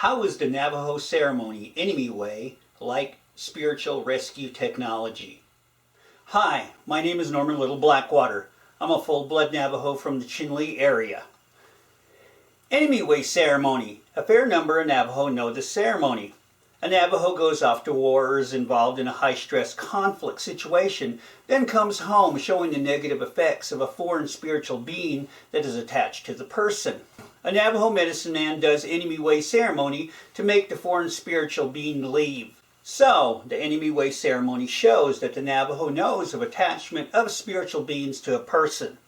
How is the Navajo ceremony, Enemy Way, like spiritual rescue technology? Hi, my name is Norman Little Blackwater. I'm a full-blood Navajo from the Chinle area. Enemy Way ceremony. A fair number of Navajo know this ceremony. A Navajo goes off to war or is involved in a high-stress conflict situation, then comes home showing the negative effects of a foreign spiritual being that is attached to the person. A Navajo medicine man does Enemy Way ceremony to make the foreign spiritual being leave. So, the Enemy Way ceremony shows that the Navajo knows of attachment of spiritual beings to a person.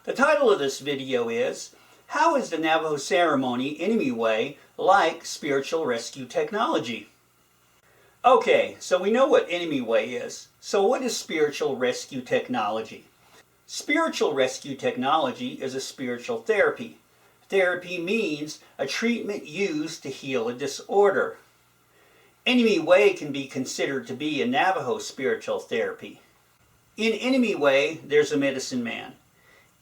The title of this video is, How is the Navajo ceremony, Enemy Way, like spiritual rescue technology? Okay, so we know what Enemy Way is. So what is spiritual rescue technology? Spiritual rescue technology is a spiritual therapy. Therapy means a treatment used to heal a disorder. Enemy Way can be considered to be a Navajo spiritual therapy. In Enemy Way, there's a medicine man.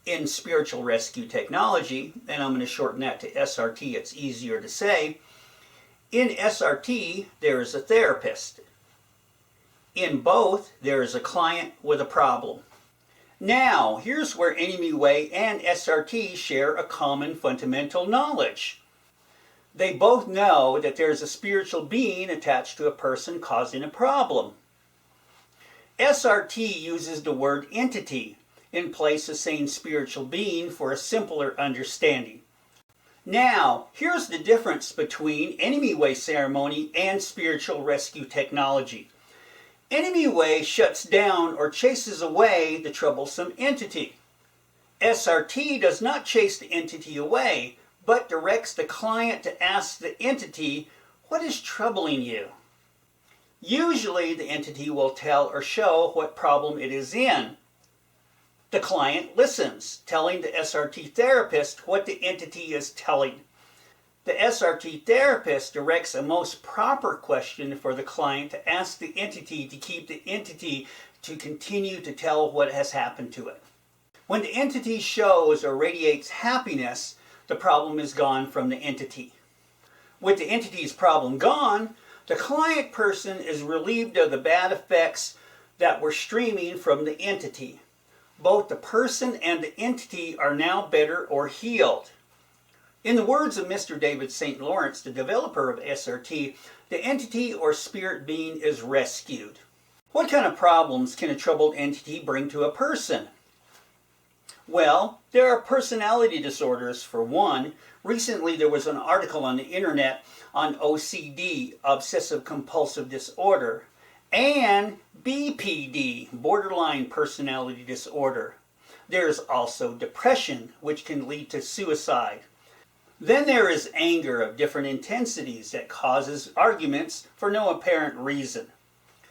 In spiritual rescue technology, and I'm going to shorten that to SRT, it's easier to say, in SRT, there is a therapist. In both, there is a client with a problem. Now, here's where Enemy Way and SRT share a common fundamental knowledge. They both know that there's a spiritual being attached to a person causing a problem. SRT uses the word entity in place of saying spiritual being for a simpler understanding. Now, here's the difference between Enemy Way ceremony and spiritual rescue technology. Enemy Way shuts down or chases away the troublesome entity. SRT does not chase the entity away, but directs the client to ask the entity, what is troubling you? Usually the entity will tell or show what problem it is in. The client listens, telling the SRT therapist what the entity is telling. The SRT therapist directs a most proper question for the client to ask the entity to keep the entity to continue to tell what has happened to it. When the entity shows or radiates happiness, the problem is gone from the entity. With the entity's problem gone, the client person is relieved of the bad effects that were streaming from the entity. Both the person and the entity are now better or healed. In the words of Mr. David St. Lawrence, the developer of SRT, the entity or spirit being is rescued. What kind of problems can a troubled entity bring to a person? Well, there are personality disorders for one. Recently there was an article on the internet on OCD, obsessive compulsive disorder, and BPD, borderline personality disorder. There's also depression, which can lead to suicide. Then there is anger of different intensities that causes arguments for no apparent reason.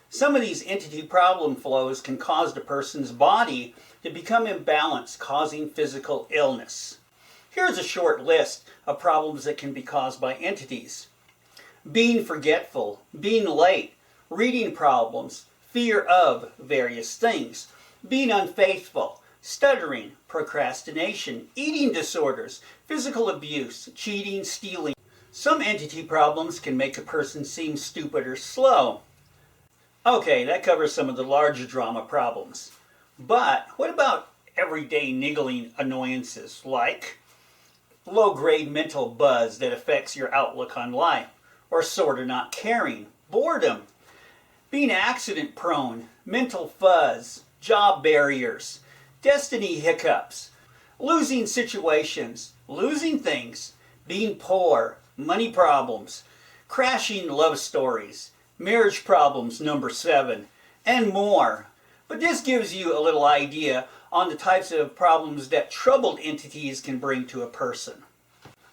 Some of these entity problem flows can cause the person's body to become imbalanced, causing physical illness. Here's a short list of problems that can be caused by entities. Being forgetful, being late, reading problems, fear of various things, being unfaithful, stuttering, procrastination, eating disorders, physical abuse, cheating, stealing. Some entity problems can make a person seem stupid or slow. Okay, that covers some of the larger drama problems. But what about everyday niggling annoyances like low-grade mental buzz that affects your outlook on life, or sort of not caring, boredom, being accident-prone, mental fuzz, job barriers, destiny hiccups, losing situations, losing things, being poor, money problems, crashing love stories, marriage problems number 7, and more. But this gives you a little idea on the types of problems that troubled entities can bring to a person.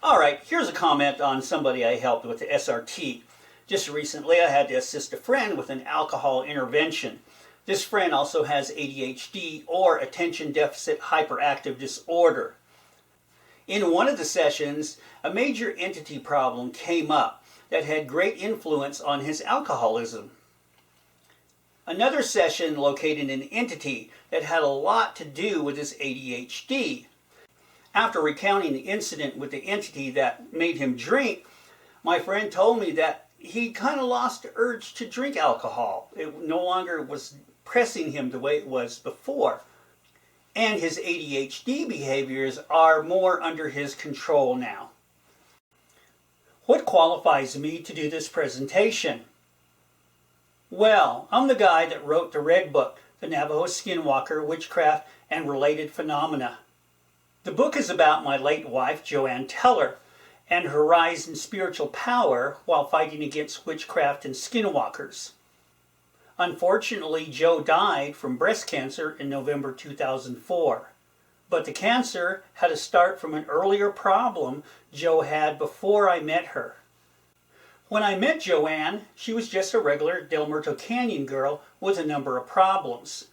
Alright, here's a comment on somebody I helped with the SRT. Just recently I had to assist a friend with an alcohol intervention. This friend also has ADHD or attention deficit hyperactive disorder. In one of the sessions, a major entity problem came up that had great influence on his alcoholism. Another session located an entity that had a lot to do with his ADHD. After recounting the incident with the entity that made him drink, My friend told me that he kind of lost the urge to drink alcohol. It no longer was pressing him the way it was before. And his ADHD behaviors are more under his control now. What qualifies me to do this presentation? Well, I'm the guy that wrote the Red Book, The Navajo Skinwalker, Witchcraft, and Related Phenomena. The book is about my late wife, Joanne Teller, and her rise in spiritual power while fighting against witchcraft and skinwalkers. Unfortunately, Jo died from breast cancer in November 2004. But the cancer had a start from an earlier problem Jo had before I met her. When I met Joanne, she was just a regular Del Muerto Canyon girl with a number of problems.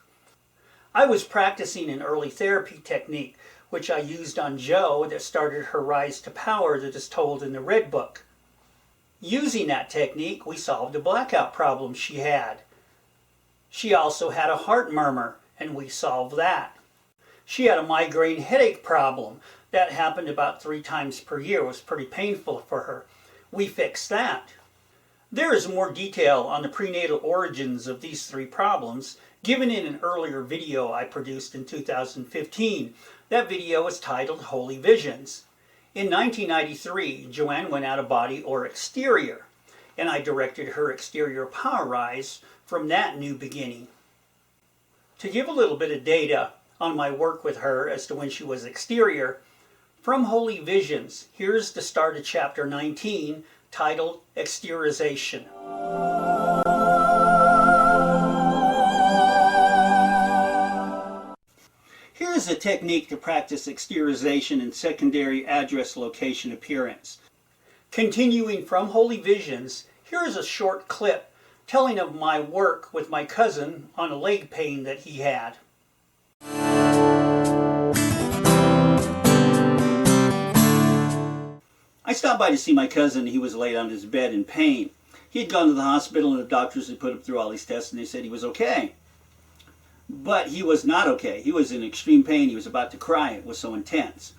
I was practicing an early therapy technique, which I used on Jo that started her rise to power that is told in the Red Book. Using that technique, we solved a blackout problem she had. She also had a heart murmur, and we solved that. She had a migraine headache problem that happened about 3 times per year. It was pretty painful for her. We fixed that. There is more detail on the prenatal origins of these 3 problems given in an earlier video I produced in 2015. That video is titled Holy Visions. In 1993, Joanne went out of body or exterior, and I directed her exterior power rise from that new beginning. To give a little bit of data on my work with her as to when she was exterior, from Holy Visions, here's the start of chapter 19, titled Exteriorization. Here's a technique to practice exteriorization and secondary address location appearance. Continuing from Holy Visions, here's a short clip telling of my work with my cousin on a leg pain that he had. I stopped by to see my cousin. He was laid on his bed in pain. He had gone to the hospital and the doctors had put him through all these tests and they said he was okay. But he was not okay. He was in extreme pain. He was about to cry. It was so intense.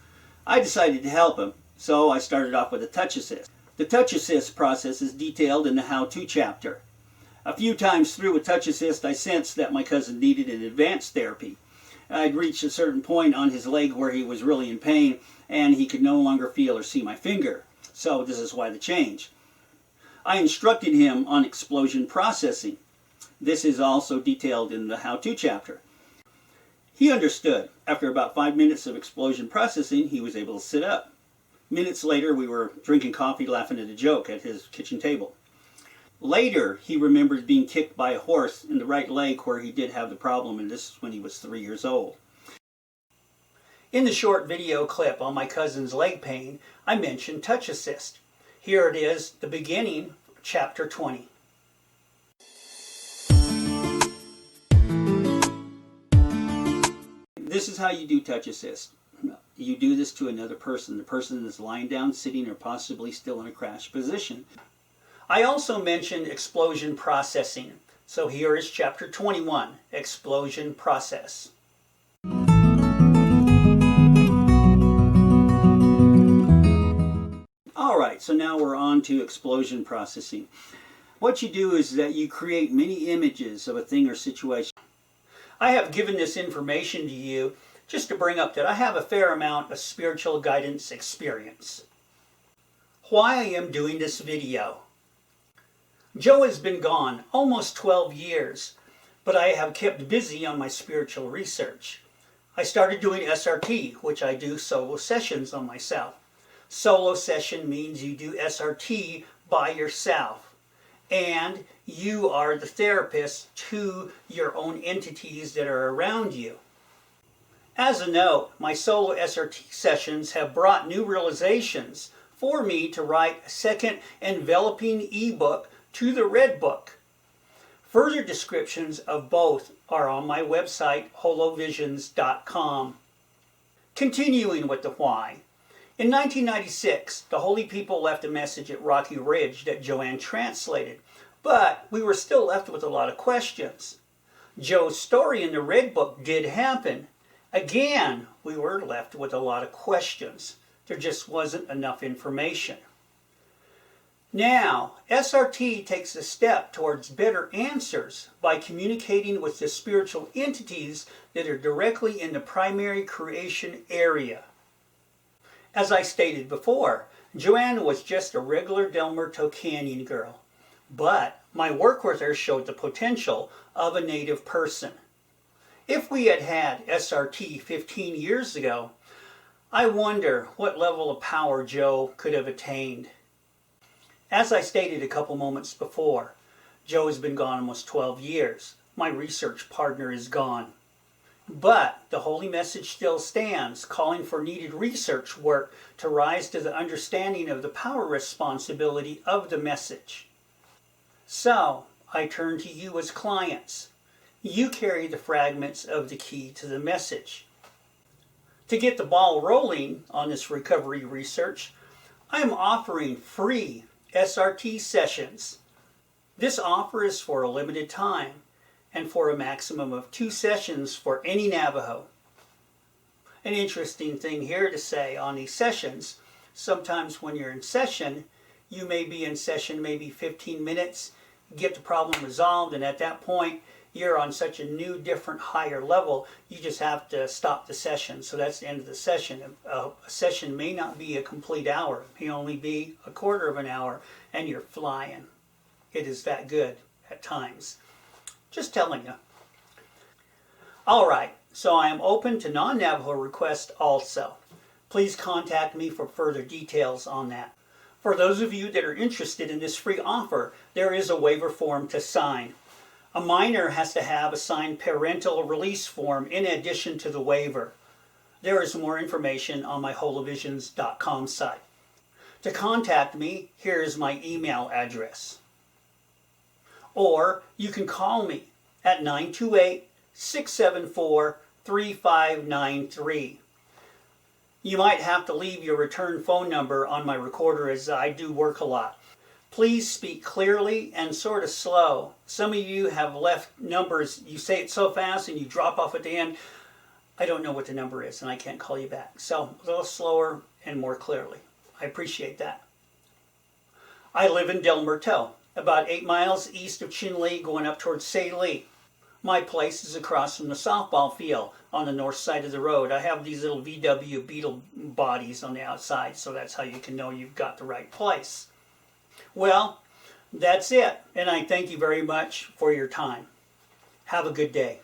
I decided to help him, so I started off with a touch assist. The touch assist process is detailed in the how-to chapter. A few times through with touch assist, I sensed that my cousin needed an advanced therapy. I'd reached a certain point on his leg where he was really in pain and he could no longer feel or see my finger. So this is why the change. I instructed him on explosion processing. This is also detailed in the how-to chapter. He understood. After about 5 minutes of explosion processing, he was able to sit up. Minutes later, we were drinking coffee, laughing at a joke at his kitchen table. Later, he remembered being kicked by a horse in the right leg where he did have the problem, and this is when he was 3 years old. In the short video clip on my cousin's leg pain, I mentioned touch assist. Here it is, the beginning, chapter 20. This is how you do touch assist. You do this to another person. The person is lying down, sitting, or possibly still in a crouched position. I also mentioned explosion processing. So here is chapter 21, Explosion Process. Alright, so now we're on to explosion processing. What you do is that you create many images of a thing or situation. I have given this information to you just to bring up that I have a fair amount of spiritual guidance experience. Why I am doing this video. Jo has been gone almost 12 years, but I have kept busy on my spiritual research. I started doing SRT, which I do solo sessions on myself. Solo session means you do SRT by yourself, and you are the therapist to your own entities that are around you. As a note, my solo SRT sessions have brought new realizations for me to write a second enveloping ebook to the Red Book. Further descriptions of both are on my website, holovisions.com. Continuing with the why. In 1996, the Holy People left a message at Rocky Ridge that Joanne translated, but we were still left with a lot of questions. Jo's story in the Red Book did happen. Again, we were left with a lot of questions. There just wasn't enough information. Now, SRT takes a step towards better answers by communicating with the spiritual entities that are directly in the primary creation area. As I stated before, Joanna was just a regular Del Muerto Canyon girl, but my work with her showed the potential of a native person. If we had had SRT 15 years ago, I wonder what level of power Joe could have attained. As I stated a couple moments before, Joe has been gone almost 12 years. My research partner is gone. But the holy message still stands, calling for needed research work to rise to the understanding of the power responsibility of the message. So, I turn to you as clients. You carry the fragments of the key to the message. To get the ball rolling on this recovery research, I am offering free SRT sessions. This offer is for a limited time and for a maximum of 2 sessions for any Navajo. An interesting thing here to say on these sessions, sometimes when you're in session, you may be in session maybe 15 minutes, get the problem resolved, and at that point you're on such a new, different, higher level, you just have to stop the session. So that's the end of the session. A session may not be a complete hour. It may only be a quarter of an hour, and you're flying. It is that good at times. Just telling you. All right, so I am open to non-Navajo requests also. Please contact me for further details on that. For those of you that are interested in this free offer, there is a waiver form to sign. A minor has to have a signed parental release form in addition to the waiver. There is more information on my holovisions.com site. To contact me, here is my email address. Or you can call me at 928-674-3593. You might have to leave your return phone number on my recorder as I do work a lot. Please speak clearly and sort of slow. Some of you have left numbers, you say it so fast and you drop off at the end. I don't know what the number is and I can't call you back. So a little slower and more clearly. I appreciate that. I live in Del Muerto, about 8 miles east of Chinle going up towards Salie. My place is across from the softball field on the north side of the road. I have these little VW beetle bodies on the outside, so that's how you can know you've got the right place. Well, that's it, and I thank you very much for your time. Have a good day.